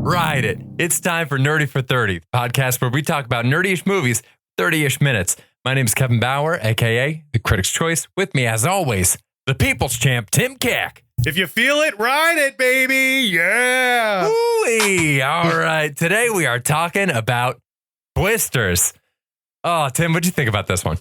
Ride it. It's time for Nerdy for 30, the podcast where we talk about nerdy-ish movies, 30-ish minutes. My name is Kevin Bauer, a.k.a. The Critic's Choice. With me, as always, the People's Champ, Tim Cack. If you feel it, ride it, baby. Yeah. Ooh-wee. All right. Today we are talking about Twisters. Oh, Tim, what'd you think about this one?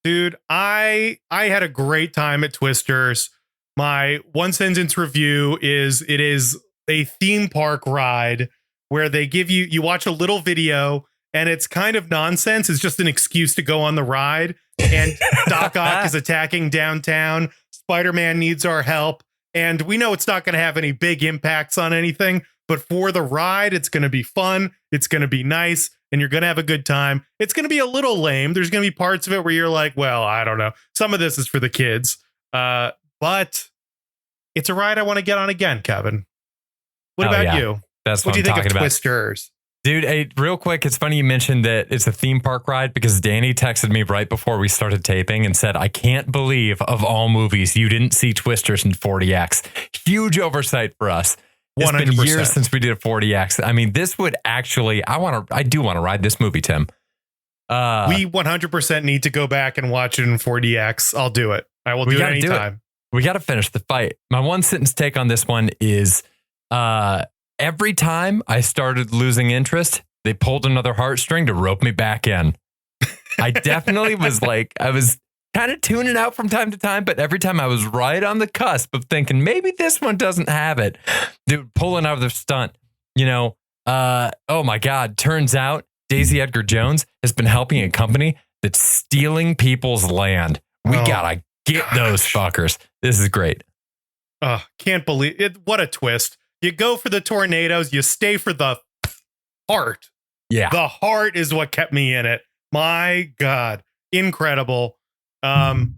Dude, I had a great time at Twisters. My one sentence review is it is a theme park ride where they give you watch a little video and it's kind of nonsense. It's just an excuse to go on the ride. And Doc Ock is attacking downtown. Spider-Man needs our help. And we know it's not going to have any big impacts on anything. But for the ride, it's going to be fun. It's going to be nice. And you're going to have a good time. It's going to be a little lame. There's going to be parts of it where you're like, well, I don't know. Some of this is for the kids. But it's a ride I want to get on again, Kevin. What about you? That's what do you think of about. Twisters? Dude, hey, real quick, it's funny you mentioned that it's a theme park ride because Danny texted me right before we started taping and said, I can't believe of all movies you didn't see Twisters in 40X. Huge oversight for us. It's 100%. been years since we did a 40X. I mean, this would actually, I do want to ride this movie, Tim. We 100% need to go back and watch it in 40X. I'll do it. I will do it anytime. We got to finish the fight. My one sentence take on this one is every time I started losing interest, they pulled another heartstring to rope me back in. I definitely was like, I was kind of tuning out from time to time, but every time I was right on the cusp of thinking maybe this one doesn't have it. Dude, pulling out of the stunt, oh my God, turns out Daisy Edgar Jones has been helping a company that's stealing people's land. We gotta get those fuckers. This is great. Can't believe it. What a twist. You go for the tornadoes, you stay for the heart. Yeah. The heart is what kept me in it. My God. Incredible. Kevin,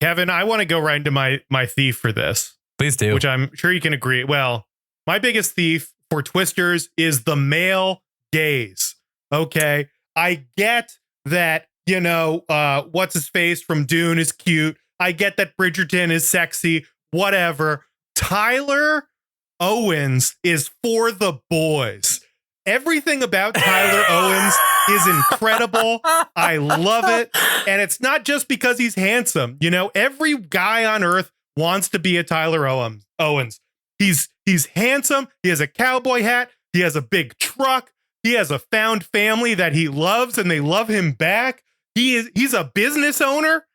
I want to go right into my thief for this. Please do. Which I'm sure you can agree. Well, my biggest thief for Twisters is the male gaze. Okay. I get that, what's his face from Dune is cute. I get that Bridgerton is sexy, whatever. Tyler Owens is for the boys. Everything about Tyler Owens is incredible. I love it. And it's not just because he's handsome. Every guy on earth wants to be a Tyler Owens. He's handsome. He has a cowboy hat. He has a big truck. He has a found family that he loves and they love him back. He's a business owner.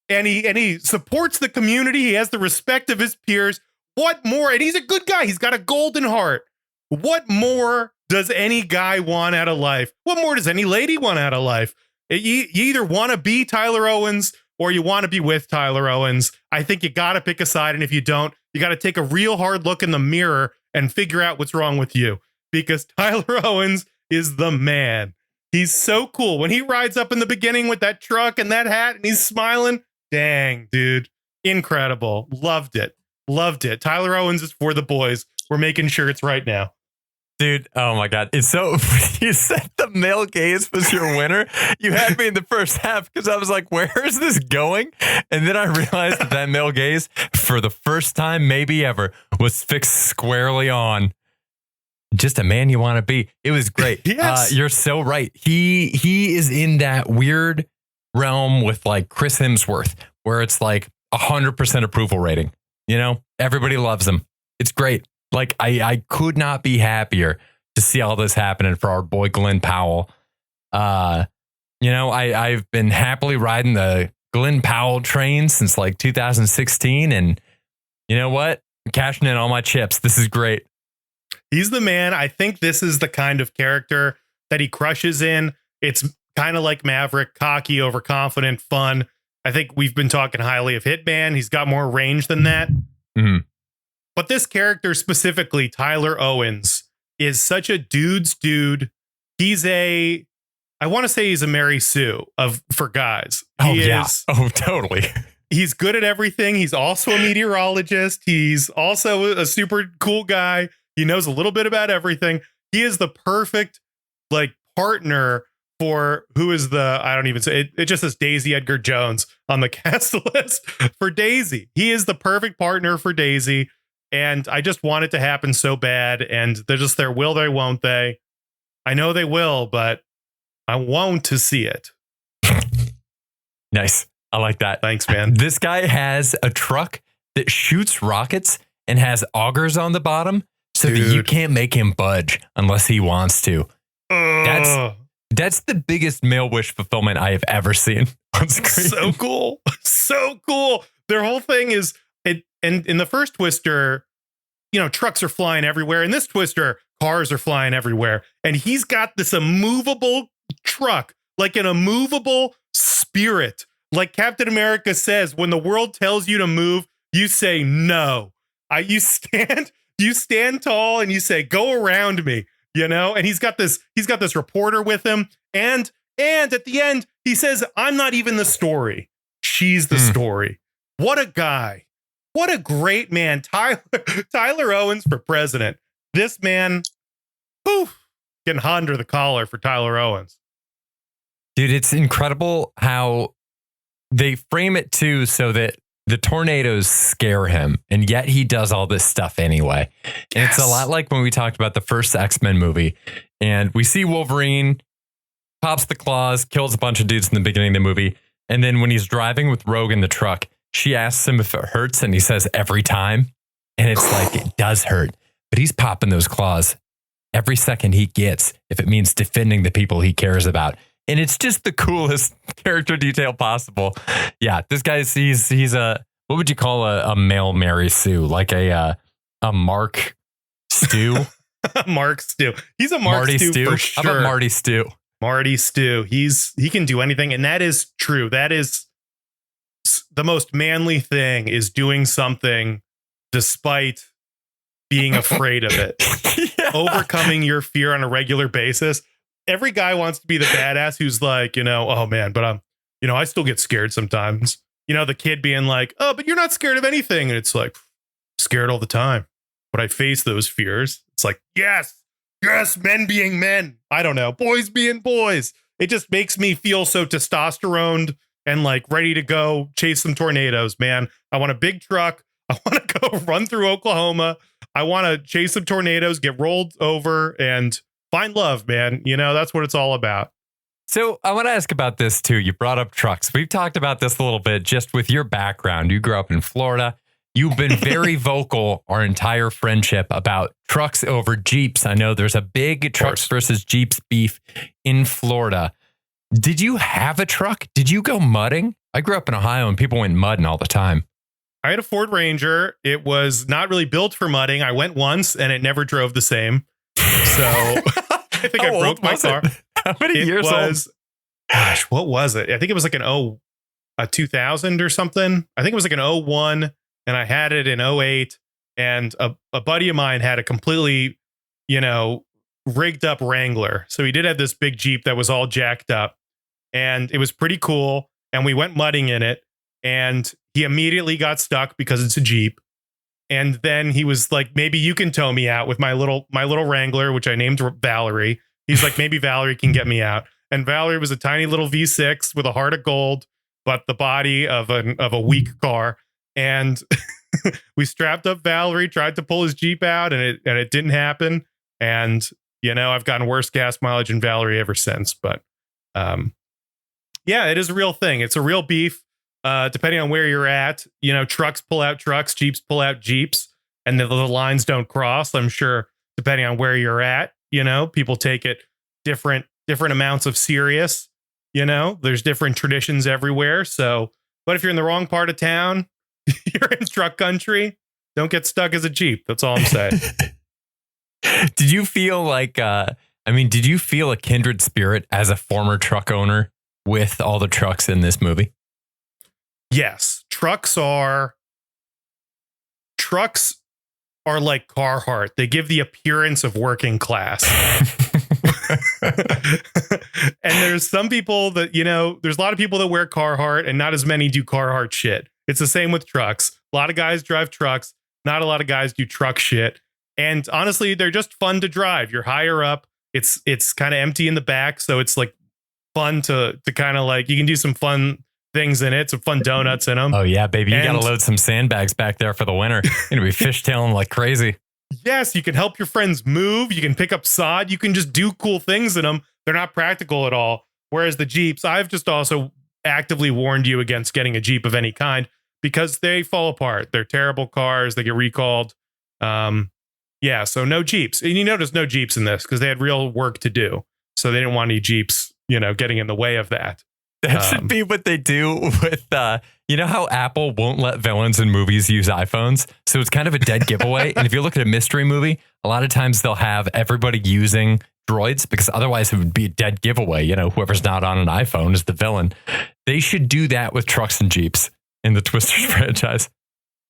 And he supports the community. He has the respect of his peers. What more? And he's a good guy. He's got a golden heart. What more does any guy want out of life? What more does any lady want out of life? You either want to be Tyler Owens or you want to be with Tyler Owens. I think you got to pick a side. And if you don't, you got to take a real hard look in the mirror and figure out what's wrong with you. Because Tyler Owens is the man. He's so cool. When he rides up in the beginning with that truck and that hat and he's smiling. Dang, dude. Incredible. Loved it. Tyler Owens is for the boys. We're making shirts right now. Dude, oh my God. It's so, you said the male gaze was your winner. You had me in the first half because I was like, where is this going? And then I realized that male gaze, for the first time maybe ever, was fixed squarely on just a man you want to be. It was great. Yes. You're so right. He is in that weird realm with like Chris Hemsworth, where it's like 100% approval rating. Everybody loves him. It's great. Like I could not be happier to see all this happening for our boy Glenn Powell. I've been happily riding the Glenn Powell train since like 2016, and you know what? I'm cashing in all my chips. This is great. He's the man. I think this is the kind of character that he crushes in. It's kind of like Maverick, cocky, overconfident, fun. I think we've been talking highly of Hitman. He's got more range than that. Mm-hmm. But this character specifically, Tyler Owens, is such a dude's dude. I want to say he's a Mary Sue for guys. Oh, totally. He's good at everything. He's also a meteorologist. He's also a super cool guy. He knows a little bit about everything. He is the perfect partner for who is I don't even say it just says Daisy Edgar Jones on the cast list for Daisy. He is the perfect partner for Daisy. And I just want it to happen so bad. And they're just there. Will they? Won't they? I know they will, but I want to see it. Nice. I like that. Thanks, man. This guy has a truck that shoots rockets and has augers on the bottom so that you can't make him budge unless he wants to. That's the biggest male wish fulfillment I have ever seen on screen. So cool. So cool. Their whole thing is, and in the first Twister, trucks are flying everywhere. In this Twister, cars are flying everywhere. And he's got this immovable truck, like an immovable spirit. Like Captain America says, when the world tells you to move, you say no. You stand tall and you say, go around me, and he's got this reporter with him. And at the end, he says, I'm not even the story. She's the story. What a guy. What a great man. Tyler Owens for president. This man, getting hot under the collar for Tyler Owens. Dude, it's incredible how they frame it too so that the tornadoes scare him, and yet he does all this stuff anyway. And it's a lot like when we talked about the first X-Men movie, and we see Wolverine pops the claws, kills a bunch of dudes in the beginning of the movie, and then when he's driving with Rogue in the truck, she asks him if it hurts, and he says every time, and it's like it does hurt, but he's popping those claws every second he gets if it means defending the people he cares about. And it's just the coolest character detail possible. Yeah, this guy's he's a, what would you call a male Mary Sue? Like a Mark Stew? Mark Stew. He's a Marty Stew for sure. How about Marty Stew? Marty Stew. He can do anything, and that is true. That is the most manly thing, is doing something despite being afraid of it. Yeah. Overcoming your fear on a regular basis. Every guy wants to be the badass who's like, oh man, but I still get scared sometimes. The kid being like, oh, but you're not scared of anything. And it's like, scared all the time. But I face those fears. It's like, yes, men being men. I don't know, boys being boys. It just makes me feel so testosterone and like ready to go chase some tornadoes, man. I want a big truck. I want to go run through Oklahoma. I want to chase some tornadoes, get rolled over, and find love, man. That's what it's all about. So I want to ask about this too. You brought up trucks. We've talked about this a little bit just with your background. You grew up in Florida. You've been very vocal our entire friendship about trucks over Jeeps. I know there's a big trucks versus Jeeps beef in Florida. Did you have a truck? Did you go mudding? I grew up in Ohio and people went mudding all the time. I had a Ford Ranger. It was not really built for mudding. I went once and it never drove the same. So I think I broke my car. How many years old? Gosh, what was it? I think it was like a 2000 or something. I think it was like an 01, and I had it in 08. And a buddy of mine had a completely, rigged up Wrangler. So he did have this big Jeep that was all jacked up, and it was pretty cool. And we went mudding in it, and he immediately got stuck because it's a Jeep. And then he was like, maybe you can tow me out with my little Wrangler, which I named Valerie. He's like, maybe Valerie can get me out. And Valerie was a tiny little V6 with a heart of gold, but the body of a weak car. And we strapped up Valerie, tried to pull his Jeep out, and it didn't happen. And, I've gotten worse gas mileage in Valerie ever since. But yeah, it is a real thing. It's a real beef. Depending on where you're at, trucks pull out trucks, Jeeps pull out Jeeps, and the lines don't cross. I'm sure depending on where you're at, people take it different amounts of serious, there's different traditions everywhere. So, but if you're in the wrong part of town, you're in truck country, don't get stuck as a Jeep. That's all I'm saying. Did you feel like, did you feel a kindred spirit as a former truck owner with all the trucks in this movie? Yes, trucks are like Carhartt. They give the appearance of working class. And there's some people that, there's a lot of people that wear Carhartt and not as many do Carhartt shit. It's the same with trucks. A lot of guys drive trucks. Not a lot of guys do truck shit. And honestly, they're just fun to drive. You're higher up. It's kind of empty in the back. So it's like fun to kind of like, you can do some fun things in it, some fun donuts in them. Oh yeah, baby. You got to load some sandbags back there for the winter. You're going to be fishtailing like crazy. Yes, you can help your friends move. You can pick up sod. You can just do cool things in them. They're not practical at all. Whereas the Jeeps, I've just also actively warned you against getting a Jeep of any kind because they fall apart. They're terrible cars. They get recalled. Yeah, so no Jeeps. And you notice no Jeeps in this because they had real work to do. So they didn't want any Jeeps, getting in the way of that. That should be what they do with, you know how Apple won't let villains in movies use iPhones? So it's kind of a dead giveaway. And if you look at a mystery movie, a lot of times they'll have everybody using droids because otherwise it would be a dead giveaway. Whoever's not on an iPhone is the villain. They should do that with trucks and Jeeps in the Twisters franchise.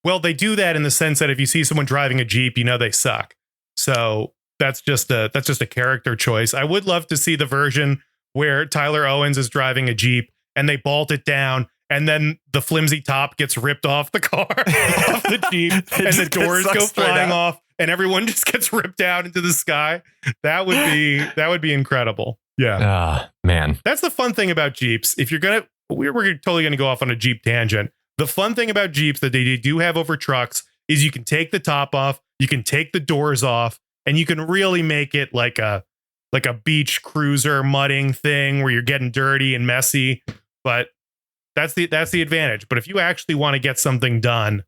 Well, they do that in the sense that if you see someone driving a Jeep, they suck. So that's just a character choice. I would love to see the version where Tyler Owens is driving a Jeep and they bolt it down and then the flimsy top gets ripped off the car, off the Jeep, and the doors go flying off and everyone just gets ripped out into the sky. That would be incredible. Yeah. Man. That's the fun thing about Jeeps. If you're we're totally going to go off on a Jeep tangent. The fun thing about Jeeps that they do have over trucks is you can take the top off, you can take the doors off, and you can really make it like a beach cruiser mudding thing where you're getting dirty and messy. But that's the advantage. But if you actually want to get something done,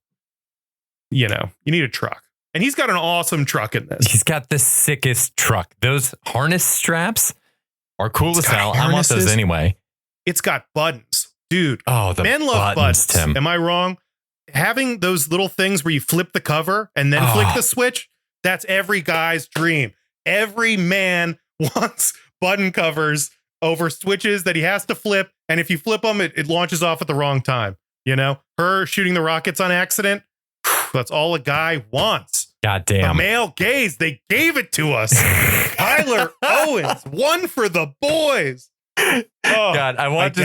you need a truck. And he's got an awesome truck in this. He's got the sickest truck. Those harness straps are cool as hell. I want those anyway. It's got buttons. Dude, the men love buttons. Tim. Am I wrong? Having those little things where you flip the cover and then flick the switch, that's every guy's dream. Every man wants button covers over switches that he has to flip. And if you flip them, it launches off at the wrong time. Her shooting the rockets on accident. That's all a guy wants. God damn. The male gaze, they gave it to us. Tyler Owens, one for the boys. Oh, God, I want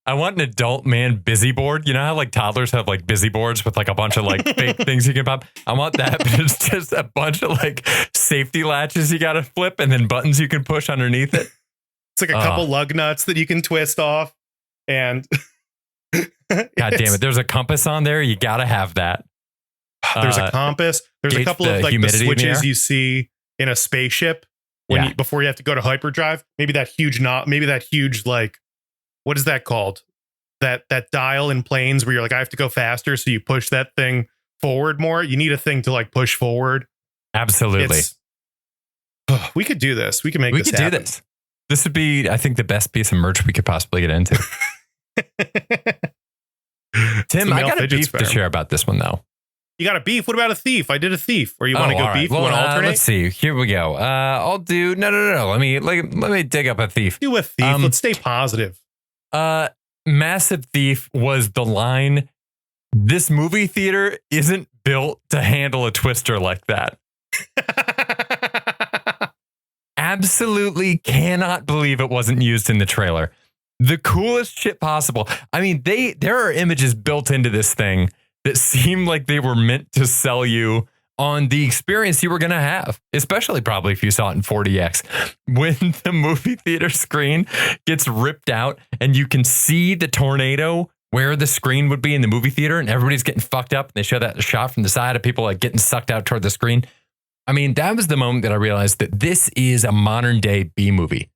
I want an adult man busy board. You know how toddlers have busy boards with a bunch of fake things you can pop? I want that, but it's just a bunch of safety latches you got to flip and then buttons you can push underneath it. It's a couple lug nuts that you can twist off. And God damn it. There's a compass on there. You got to have that. There's a compass. There's a couple of the switches you see in a spaceship before you have to go to hyperdrive. Maybe that huge what is that called? That dial in planes where you're I have to go faster. So you push that thing forward more. You need a thing to push forward. Absolutely. We could do this. We could make this happen. We could do this. This would be, I think, the best piece of merch we could possibly get into. Tim, I got a beef to share about this one, though. You got a beef? What about a thief? I did a thief. Or you want to go beef? Well, you want to alternate? Let's see. Here we go. I'll do... No. Let me dig up a thief. Do a thief. Let's stay positive. Massive thief was the line, this movie theater isn't built to handle a twister like that. Absolutely cannot believe it wasn't used in the trailer. The coolest shit possible. I mean, there are images built into this thing that seem like they were meant to sell you on the experience you were going to have, especially probably if you saw it in 40X. When the movie theater screen gets ripped out and you can see the tornado where the screen would be in the movie theater and everybody's getting fucked up. And they show that shot from the side of people getting sucked out toward the screen. I mean, that was the moment that I realized that this is a modern day B movie.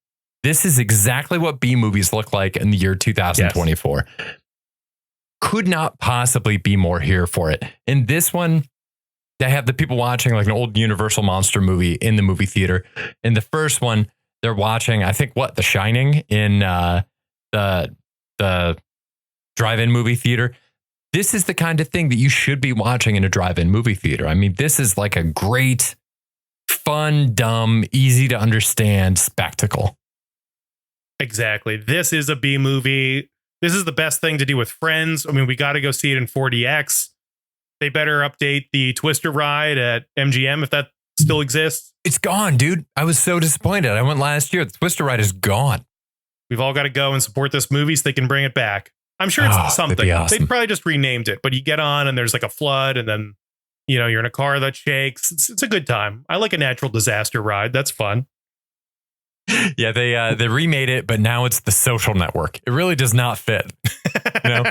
This is exactly what B movies look like in the year 2024. Yes. Could not possibly be more here for it. In this one, they have the people watching an old Universal monster movie in the movie theater. In the first one, they're watching, I think, The Shining in the drive-in movie theater. This is the kind of thing that you should be watching in a drive-in movie theater. I mean, this is a great, fun, dumb, easy to understand spectacle. Exactly. This is a B movie. This is the best thing to do with friends. I mean, we got to go see it in 40X. They better update the Twister ride at MGM if that still exists. It's gone, dude. I was so disappointed. I went last year. The Twister ride is gone. We've all got to go and support this movie so they can bring it back. I'm sure it's something. Awesome. They probably just renamed it, but you get on and there's a flood and then, you're in a car that shakes. It's a good time. I like a natural disaster ride. That's fun. Yeah, they remade it, but now it's The Social Network. It really does not fit. You know,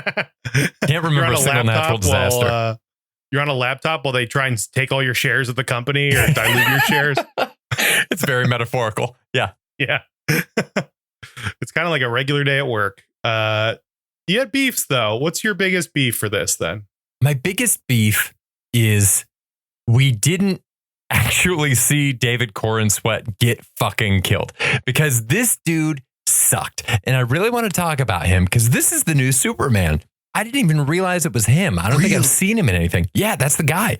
can't remember a single natural disaster. You're on a laptop while they try and take all your shares of the company or dilute your shares. It's very metaphorical. Yeah. Yeah. It's kind of like a regular day at work. You had beefs, though. What's your biggest beef for this, then? My biggest beef is we didn't actually see David Corn Sweat get fucking killed, because this dude sucked. And I really want to talk about him because this is the new Superman. I didn't even realize it was him. I don't think I've seen him in anything. Yeah, that's the guy.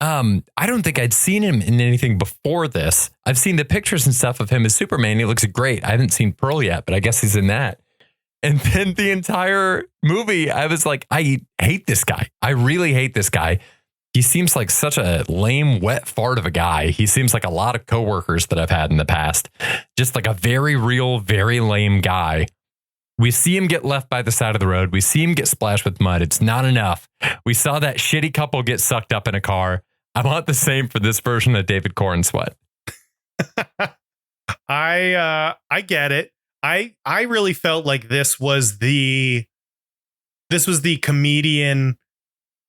I don't think I'd seen him in anything before this. I've seen the pictures and stuff of him as Superman. He looks great. I haven't seen Pearl yet, but I guess he's in that. And then the entire movie, I was like, I hate this guy. I really hate this guy. He seems like such a lame, wet fart of a guy. He seems like a lot of coworkers that I've had in the past. Just like a very real, very lame guy. We see him get left by the side of the road. We see him get splashed with mud. It's not enough. We saw that shitty couple get sucked up in a car. I want the same for this version of David Corn Sweat. I get it. I really felt like this was the comedian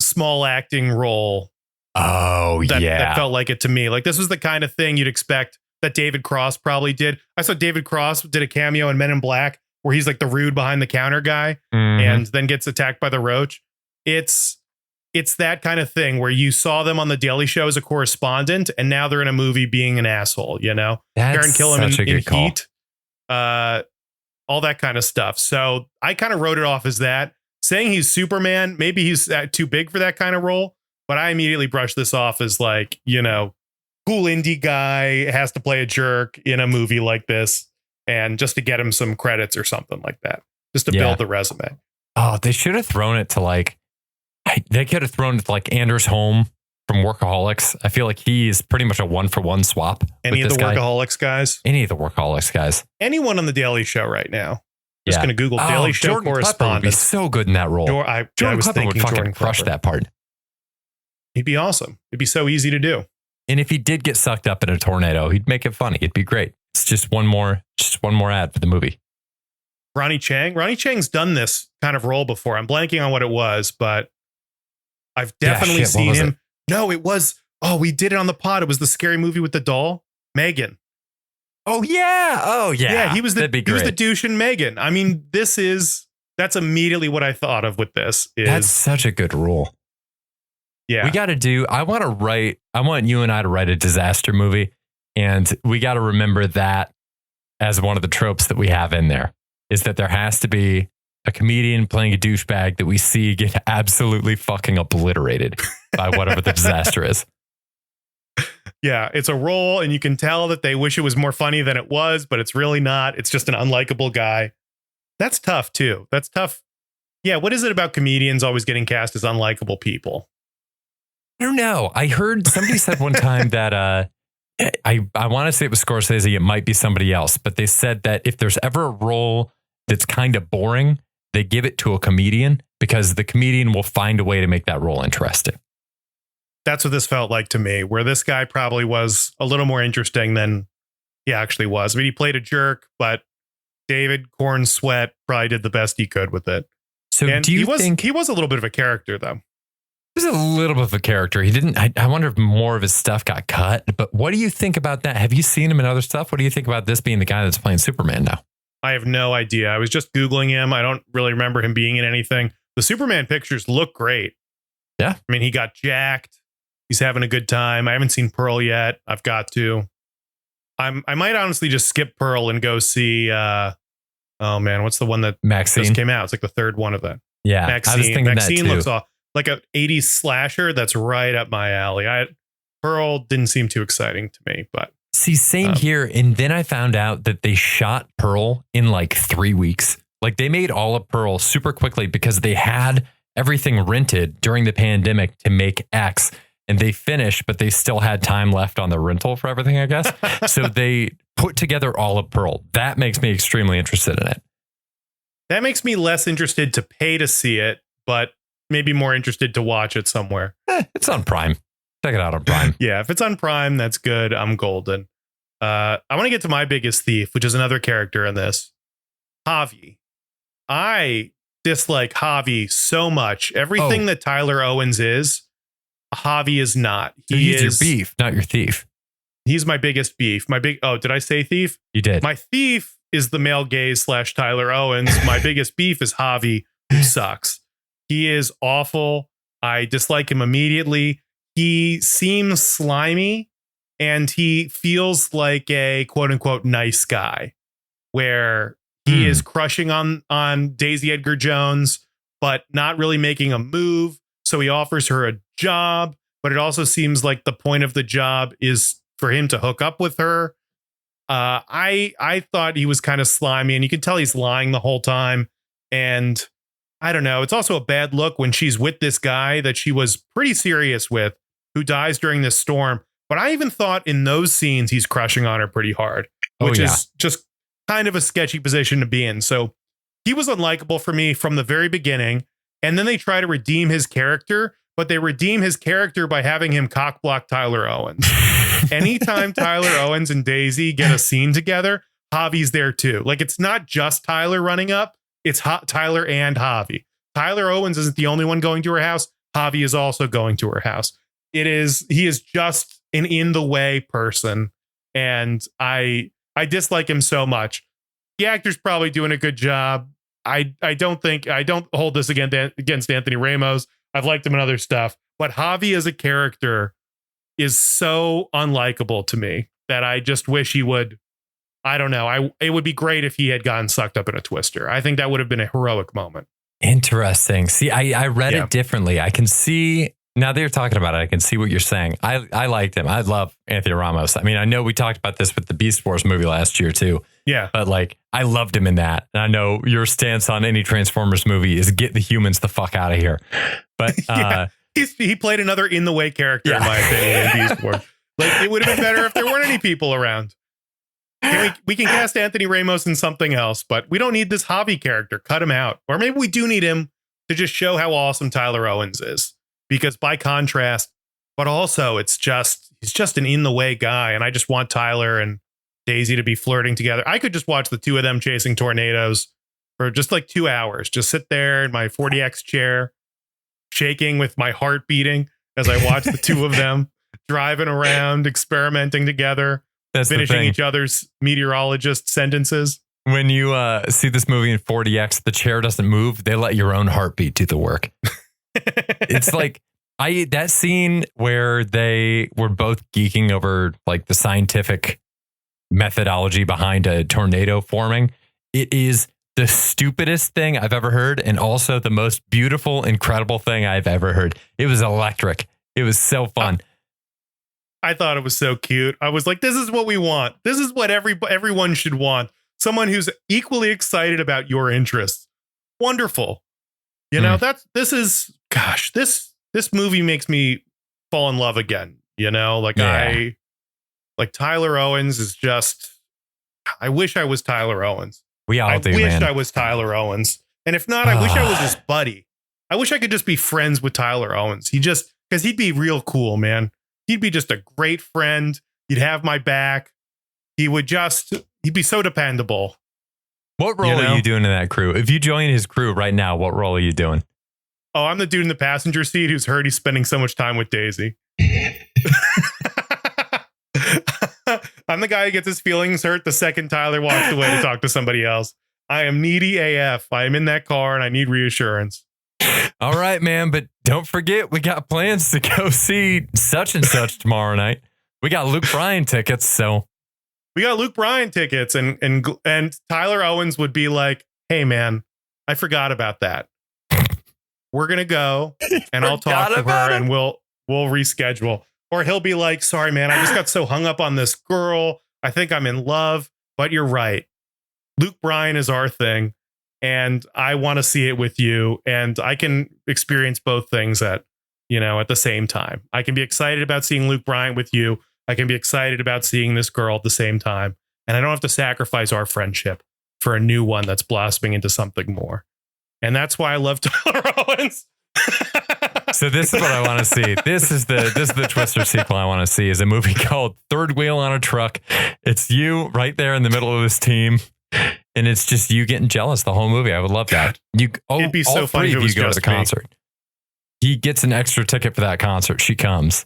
small acting role. Oh, that felt like it to me. Like this was the kind of thing you'd expect that David Cross probably did. I saw David Cross did a cameo in Men in Black where he's like the rude behind the counter guy and then gets attacked by the roach. It's that kind of thing where you saw them on the Daily Show as a correspondent and now they're in a movie being an asshole, you know? That's Karen Killam in call. Heat. All that kind of stuff. So I kind of wrote it off as that. Saying he's Superman, maybe he's too big for that kind of role, but I immediately brushed this off as like, you know, cool indie guy has to play a jerk in a movie like this and just to get him some credits or something like that, just to build the resume. Oh, they should have thrown it to like, they could have thrown it to like Anders Holm from Workaholics. I feel like he is pretty much a 1-for-1 swap. Any of the Workaholics guys? Any of the Workaholics guys. Anyone on the Daily Show right now. Just going to Google Daily Show Jordan correspondent. Klepper would be so good in that role. Jordan Klepper would fucking crush that part. He'd be awesome. It'd be so easy to do. And if he did get sucked up in a tornado, he'd make it funny. It'd be great. It's just one more ad for the movie. Ronnie Chang's done this kind of role before. I'm blanking on what it was, but I've definitely seen him. No, it was. Oh, we did it on the pod. It was the scary movie with the doll, Megan. Oh yeah. Yeah, he was the douche in Megan. I mean, that's immediately what I thought of with this. That's such a good role. Yeah. I want you and I to write a disaster movie, and we got to remember that as one of the tropes that we have in there is that there has to be a comedian playing a douchebag that we see get absolutely fucking obliterated by whatever the disaster is. Yeah, it's a role and you can tell that they wish it was more funny than it was, but it's really not. It's just an unlikable guy. That's tough, too. That's tough. Yeah, what is it about comedians always getting cast as unlikable people? I don't know. I heard somebody said one time that I want to say it was Scorsese. It might be somebody else, but they said that if there's ever a role that's kind of boring, they give it to a comedian because the comedian will find a way to make that role interesting. That's what this felt like to me, where this guy probably was a little more interesting than he actually was. I mean, he played a jerk, but David Corn Sweat probably did the best he could with it. So and do you think he was a little bit of a character, though? He was a little bit of a character. He didn't. I wonder if more of his stuff got cut. But what do you think about that? Have you seen him in other stuff? What do you think about this being the guy that's playing Superman now? I have no idea. I was just Googling him. I don't really remember him being in anything. The Superman pictures look great. Yeah. I mean, he got jacked. He's having a good time. I haven't seen Pearl yet. I've got to. I might honestly just skip Pearl and go see. Oh man, what's the one that Maxine just came out? It's like the third one of that. Yeah, Maxine. I was thinking Maxine that too. looks like a 80s slasher. That's right up my alley. Pearl didn't seem too exciting to me, but see, same here. And then I found out that they shot Pearl in like 3 weeks. Like they made all of Pearl super quickly because they had everything rented during the pandemic to make X. And they finished, but they still had time left on the rental for everything, I guess. So they put together all of Pearl. That makes me extremely interested in it. That makes me less interested to pay to see it, but maybe more interested to watch it somewhere. It's on Prime. Check it out on Prime. Yeah, if it's on Prime, that's good. I'm golden. I want to get to my biggest thief, which is another character in this, Javi. I dislike Javi so much. Everything that Tyler Owens is, Javi is not. He's your beef, not your thief. He's my biggest beef. Did I say thief? You did. My thief is the male gaze / Tyler Owens. My biggest beef is Javi, who sucks. He is awful. I dislike him immediately. He seems slimy, and he feels like a quote unquote nice guy, where he is crushing on Daisy Edgar Jones, but not really making a move. So he offers her a job, but it also seems like the point of the job is for him to hook up with her. I thought he was kind of slimy, and you can tell he's lying the whole time. And I don't know. It's also a bad look when she's with this guy that she was pretty serious with, who dies during this storm. But I even thought in those scenes he's crushing on her pretty hard, which is just kind of a sketchy position to be in. So he was unlikable for me from the very beginning. And then they try to redeem his character, but they redeem his character by having him cockblock Tyler Owens. Anytime Tyler Owens and Daisy get a scene together, Javi's there too. Like, it's not just Tyler running up, it's Tyler and Javi. Tyler Owens isn't the only one going to her house. Javi is also going to her house. He is just an in the way person. And I dislike him so much. The actor's probably doing a good job. I don't hold this against Anthony Ramos. I've liked him in other stuff, but Javi as a character is so unlikable to me that I just wish he would. I don't know. It would be great if he had gotten sucked up in a twister. I think that would have been a heroic moment. Interesting. See, I read it differently. I can see now that you're talking about it. I can see what you're saying. I liked him. I love Anthony Ramos. I mean, I know we talked about this with the Beast Wars movie last year too. Yeah. But like, I loved him in that. And I know your stance on any Transformers movie is get the humans the fuck out of here. But he played another in the way character in my opinion in Beast Wars. Like, it would have been better if there weren't any people around. We can cast Anthony Ramos in something else, but we don't need this Javi character. Cut him out. Or maybe we do need him to just show how awesome Tyler Owens is. Because by contrast, but also he's just an in the way guy. And I just want Tyler and Daisy to be flirting together. I could just watch the two of them chasing tornadoes for just like 2 hours. Just sit there in my 40X chair, shaking with my heart beating as I watch the two of them driving around, experimenting together. That's finishing each other's meteorologist sentences. When you see this movie in 40X, the chair doesn't move. They let your own heartbeat do the work. It's like that scene where they were both geeking over like the scientific methodology behind a tornado forming. It is the stupidest thing I've ever heard, and also the most beautiful, incredible thing I've ever heard. It was electric. It was so fun. I thought it was so cute. I was like, this is what we want. This is what everyone should want. Someone who's equally excited about your interests. Wonderful. You know, this movie makes me fall in love again. You know, like Tyler Owens is just, I wish I was Tyler Owens. We all do, man. I wish man. I was Tyler Owens. And if not, I wish I was his buddy. I wish I could just be friends with Tyler Owens. Because he'd be real cool, man. He'd be just a great friend. He'd have my back. He'd be so dependable. What role are you doing in that crew? If you join his crew right now, what role are you doing? Oh, I'm the dude in the passenger seat who's heard he's spending so much time with Daisy. I'm the guy who gets his feelings hurt the second Tyler walks away to talk to somebody else. I am needy AF. I am in that car and I need reassurance. All right, man. But don't forget, we got plans to go see such and such tomorrow night. We got Luke Bryan tickets. So we got Luke Bryan tickets and Tyler Owens would be like, hey, man, I forgot about that. We're going to go and I'll talk to her and we'll reschedule. Or he'll be like, sorry, man, I just got so hung up on this girl. I think I'm in love, but you're right. Luke Bryan is our thing. And I want to see it with you. And I can experience both things at the same time. I can be excited about seeing Luke Bryan with you. I can be excited about seeing this girl at the same time. And I don't have to sacrifice our friendship for a new one that's blossoming into something more. And that's why I love Tyler Owens. So this is what I want to see. This is the Twister sequel I want to see, is a movie called Third Wheel on a Truck. It's you right there in the middle of this team, and it's just you getting jealous the whole movie. I would love that. It'd be so all funny three if of it you was go to just the me. concert. He gets an extra ticket for that concert. She comes.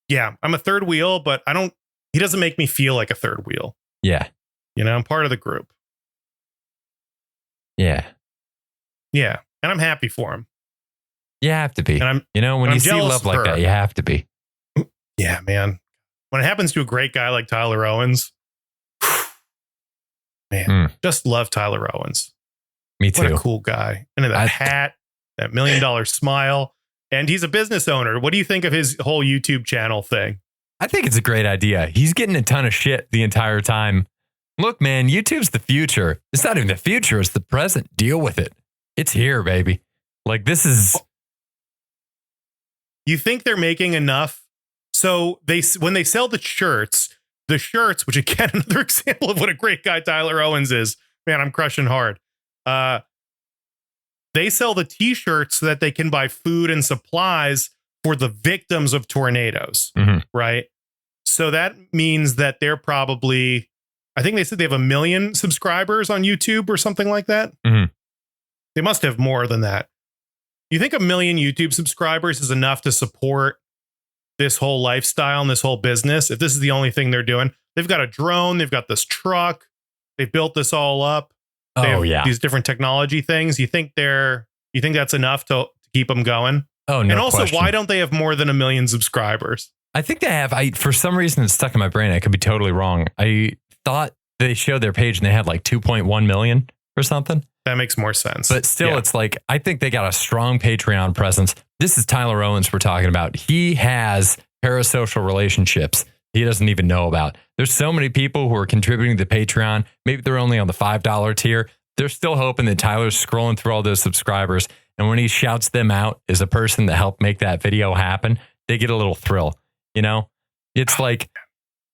Yeah, I'm a third wheel, but he doesn't make me feel like a third wheel. Yeah. I'm part of the group. Yeah. Yeah. And I'm happy for him. You have to be. And when I'm you see jealous love of like her. that, you have to be. Yeah, man. When it happens to a great guy like Tyler Owens, man, just love Tyler Owens. Me too. What a cool guy. And that hat, that $1 million smile. And he's a business owner. What do you think of his whole YouTube channel thing? I think it's a great idea. He's getting a ton of shit the entire time. Look, man, YouTube's the future. It's not even the future. It's the present. Deal with it. It's here, baby. Like, this is... You think they're making enough? So when they sell the shirts, which again, another example of what a great guy Tyler Owens is. Man, I'm crushing hard. They sell the t-shirts so that they can buy food and supplies for the victims of tornadoes, right? So that means that they're probably, I think they said they have 1 million subscribers on YouTube or something like that. They must have more than that. You think 1 million YouTube subscribers is enough to support this whole lifestyle and this whole business? If this is the only thing they're doing, they've got a drone, they've got this truck, they built this all up. They have these different technology things. You think that's enough to keep them going? Oh, no. And also, question. why don't they have more than 1 million subscribers? I think they have. For some reason, it's stuck in my brain. I could be totally wrong. I thought they showed their page and they had like 2.1 million or something. That makes more sense. But still, it's like, I think they got a strong Patreon presence. This is Tyler Owens we're talking about. He has parasocial relationships he doesn't even know about. There's so many people who are contributing to Patreon. Maybe they're only on the $5 tier. They're still hoping that Tyler's scrolling through all those subscribers. And when he shouts them out as a person that helped make that video happen, they get a little thrill. It's like,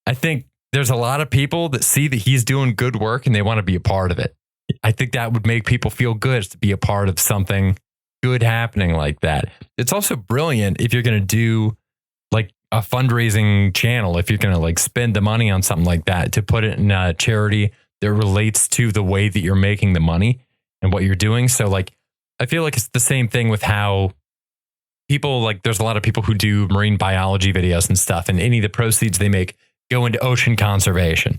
I think there's a lot of people that see that he's doing good work and they want to be a part of it. I think that would make people feel good to be a part of something good happening like that. It's also brilliant if you're going to do like a fundraising channel, if you're going to like spend the money on something like that, to put it in a charity that relates to the way that you're making the money and what you're doing. So like, I feel like it's the same thing with how people, like, there's a lot of people who do marine biology videos and stuff, and any of the proceeds they make go into ocean conservation.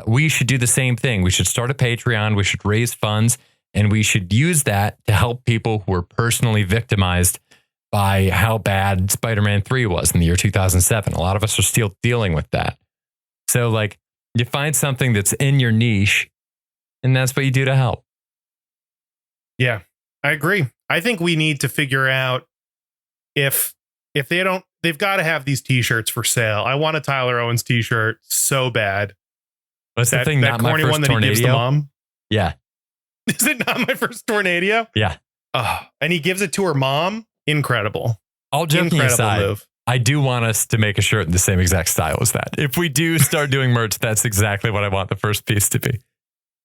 We should do the same thing. We should start a Patreon. We should raise funds, and we should use that to help people who are personally victimized by how bad Spider-Man 3 was in the year 2007. A lot of us are still dealing with that. So like, you find something that's in your niche, and that's what you do to help. Yeah, I agree. I think we need to figure out if they've got to have these t-shirts for sale. I want a Tyler Owens t-shirt so bad. What's the thing? That Not corny my first one that he gives the tornado? mom. Yeah. Is it Not My First Tornado? Yeah. And he gives it to her mom. Incredible. All joking Incredible aside, move. I do want us to make a shirt in the same exact style as that. If we do start doing merch, that's exactly what I want the first piece to be.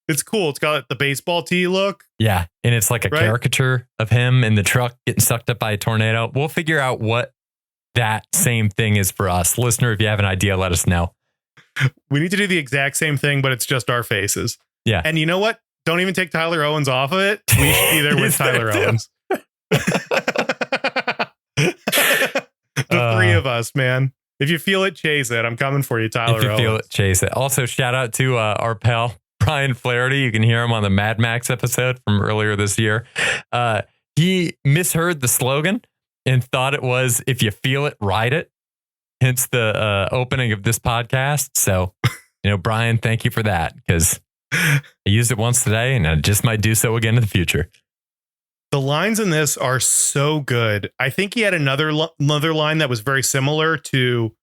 It's cool. It's got the baseball tee look. Yeah. And it's like a caricature of him in the truck getting sucked up by a tornado. We'll figure out what that same thing is for us. Listener, if you have an idea, let us know. We need to do the exact same thing, but it's just our faces. Yeah. And you know what? Don't even take Tyler Owens off of it. We should be there with Tyler Owens. The three of us, man. If you feel it, chase it. I'm coming for you, Tyler Owens. If you feel it, chase it. Also, shout out to our pal, Brian Flaherty. You can hear him on the Mad Max episode from earlier this year. He misheard the slogan and thought it was, if you feel it, ride it. Hence the opening of this podcast. So, Brian, thank you for that, because I used it once today and I just might do so again in the future. The lines in this are so good. I think he had another line that was very similar to,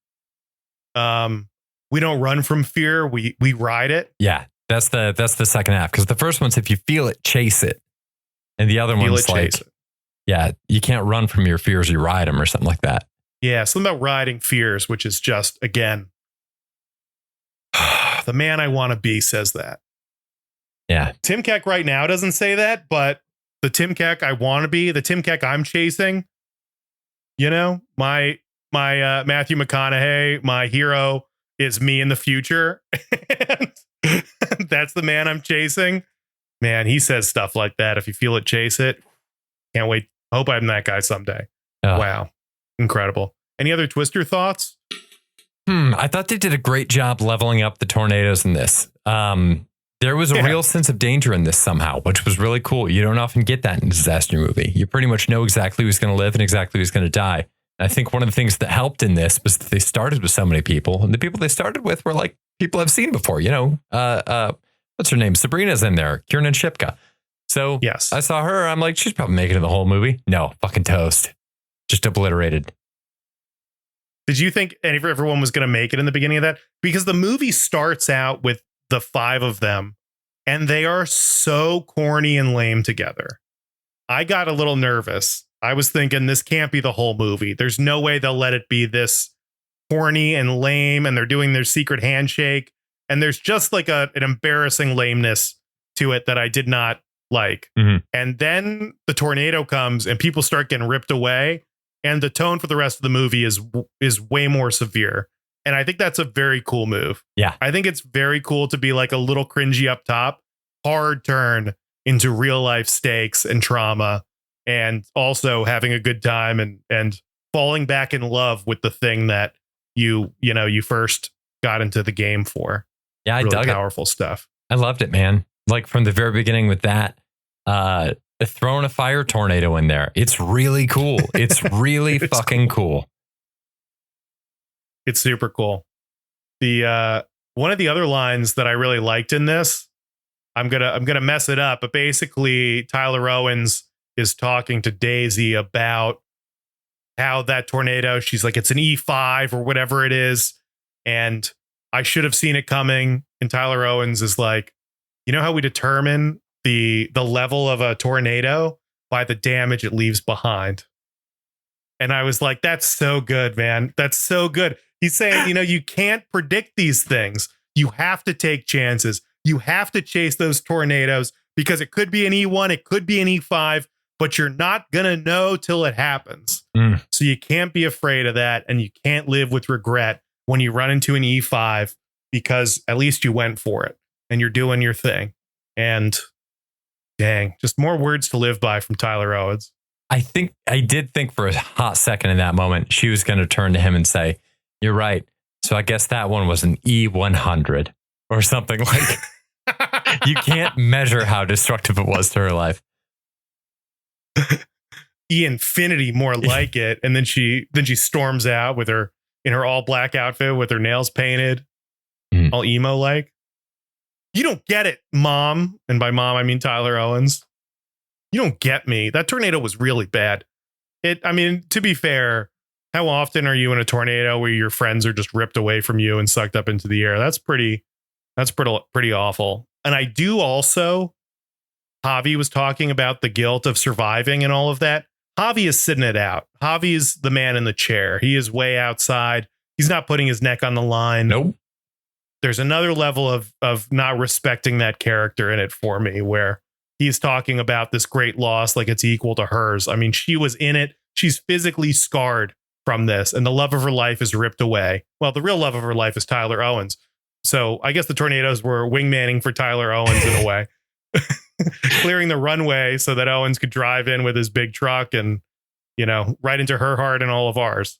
we don't run from fear, we ride it. Yeah, that's the second half, because the first one's, if you feel it, chase it. And the other one's like, yeah, you can't run from your fears, you ride them, or something like that. Yeah, something about riding fears, which is just, again, the man I want to be says that. Yeah. Tim Keck right now doesn't say that, but the Tim Keck I want to be, the Tim Keck I'm chasing, You know, my Matthew McConaughey, my hero is me in the future. And that's the man I'm chasing. Man, he says stuff like that. If you feel it, chase it. Can't wait. Hope I'm that guy someday. Wow. Incredible. Any other Twister thoughts? I thought they did a great job leveling up the tornadoes in this. There was a real sense of danger in this somehow, which was really cool. You don't often get that in a disaster movie. You pretty much know exactly who's going to live and exactly who's going to die. And I think one of the things that helped in this was that they started with so many people, and the people they started with were like people I've seen before. You know, what's her name? Sabrina's in there. Kiernan Shipka. So yes, I saw her. I'm like, she's probably making it the whole movie. No, fucking toast. Just obliterated. Did you think everyone was going to make it in the beginning of that? Because the movie starts out with the 5 of them, and they are so corny and lame together. I got a little nervous. I was thinking this can't be the whole movie. There's no way they'll let it be this corny and lame, and they're doing their secret handshake. And there's just like an embarrassing lameness to it that I did not like. Mm-hmm. And then the tornado comes and people start getting ripped away. And the tone for the rest of the movie is way more severe. And I think that's a very cool move. Yeah. I think it's very cool to be like a little cringy up top, hard turn into real life stakes and trauma, and also having a good time and falling back in love with the thing that you first got into the game for. Yeah, I really dug powerful stuff. I loved it, man. Like from the very beginning with that, throwing a fire tornado in there. It's really cool. It's really it's fucking cool. It's super cool. The one of the other lines that I really liked in this, I'm gonna mess it up, but basically Tyler Owens is talking to Daisy about how that tornado, she's like, it's an E5 or whatever it is, and I should have seen it coming. And Tyler Owens is like, you know how we determine the level of a tornado? By the damage it leaves behind. And I was like, that's so good, man. That's so good. He's saying, you can't predict these things. You have to take chances. You have to chase those tornadoes because it could be an E1, it could be an E5, but you're not going to know till it happens. So you can't be afraid of that. And you can't live with regret when you run into an E5 because at least you went for it and you're doing your thing. And dang, just more words to live by from Tyler Owens. I did think for a hot second in that moment, she was going to turn to him and say, you're right. So I guess that one was an E100 or something like. You can't measure how destructive it was to her life. E-infinity, more like it. And then she storms out with her in her all black outfit with her nails painted, all emo like. You don't get it, Mom. And by mom, I mean Tyler Owens. You don't get me. That tornado was really bad. To be fair, how often are you in a tornado where your friends are just ripped away from you and sucked up into the air? That's pretty awful. And I do also, Javi was talking about the guilt of surviving and all of that. Javi is sitting it out. Javi is the man in the chair. He is way outside. He's not putting his neck on the line. Nope. There's another level of not respecting that character in it for me, where he's talking about this great loss like it's equal to hers. I mean, she was in it. She's physically scarred from this, and the love of her life is ripped away. Well, the real love of her life is Tyler Owens. So I guess the tornadoes were wingmanning for Tyler Owens in a way, clearing the runway so that Owens could drive in with his big truck and, right into her heart and all of ours.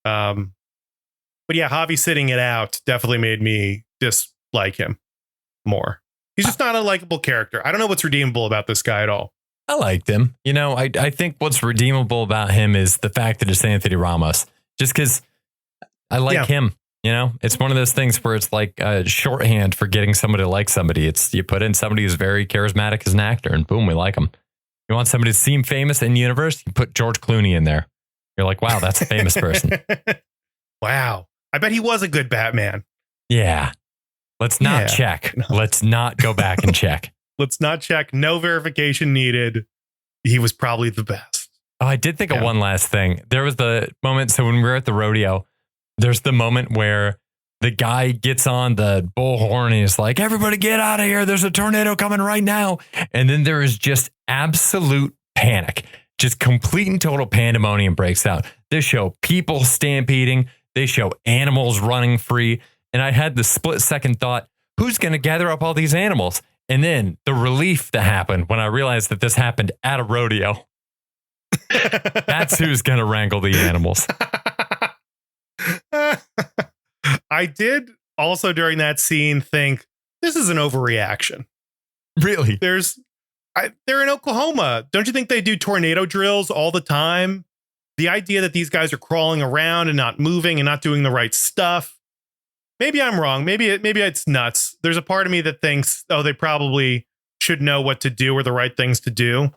But yeah, Javi sitting it out definitely made me dislike him more. He's just not a likable character. I don't know what's redeemable about this guy at all. I liked him. I think what's redeemable about him is the fact that it's Anthony Ramos. Just because I like him. It's one of those things where it's like a shorthand for getting somebody to like somebody. It's you put in somebody who's very charismatic as an actor, and boom, we like him. You want somebody to seem famous in the universe? You put George Clooney in there. You're like, wow, that's a famous person. Wow. I bet he was a good Batman. Yeah. Let's not check. No. Let's not go back and check. Let's not check. No verification needed. He was probably the best. Oh, I did think of one last thing. There was the moment. So when we were at the rodeo, there's the moment where the guy gets on the bullhorn and he's like, everybody get out of here. There's a tornado coming right now. And then there is just absolute panic. just complete and total pandemonium breaks out. They show people stampeding. They show animals running free. And I had the split second thought, who's going to gather up all these animals? And then the relief that happened when I realized that this happened at a rodeo. That's who's going to wrangle the animals. I did also during that scene think this is an overreaction. Really? They're in Oklahoma. Don't you think they do tornado drills all the time? The idea that these guys are crawling around and not moving and not doing the right stuff. Maybe I'm wrong. Maybe it's nuts. There's a part of me that thinks, oh, they probably should know what to do or the right things to do.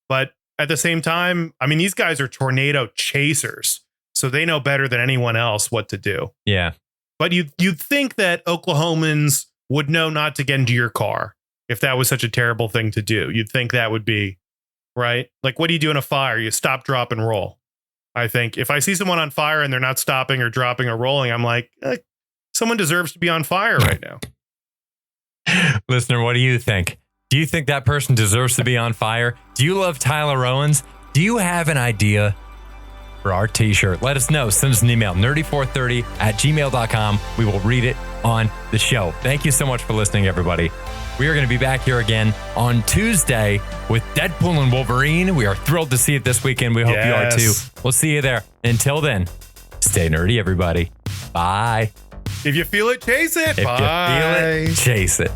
But at the same time, I mean, these guys are tornado chasers, so they know better than anyone else what to do. Yeah. But you'd think that Oklahomans would know not to get into your car if that was such a terrible thing to do. You'd think that would be, right? Like, what do you do in a fire? You stop, drop, and roll. I think if I see someone on fire and they're not stopping or dropping or rolling, I'm like, someone deserves to be on fire right now. Listener, what do you think? Do you think that person deserves to be on fire? Do you love Tyler Owens? Do you have an idea for our t-shirt? Let us know. Send us an email, nerdy430@gmail.com. We will read it on the show. Thank you so much for listening, everybody. We are going to be back here again on Tuesday with Deadpool and Wolverine. We are thrilled to see it this weekend. We hope you are too. We'll see you there. Until then, stay nerdy, everybody. Bye. If you feel it, chase it. If you feel it, chase it.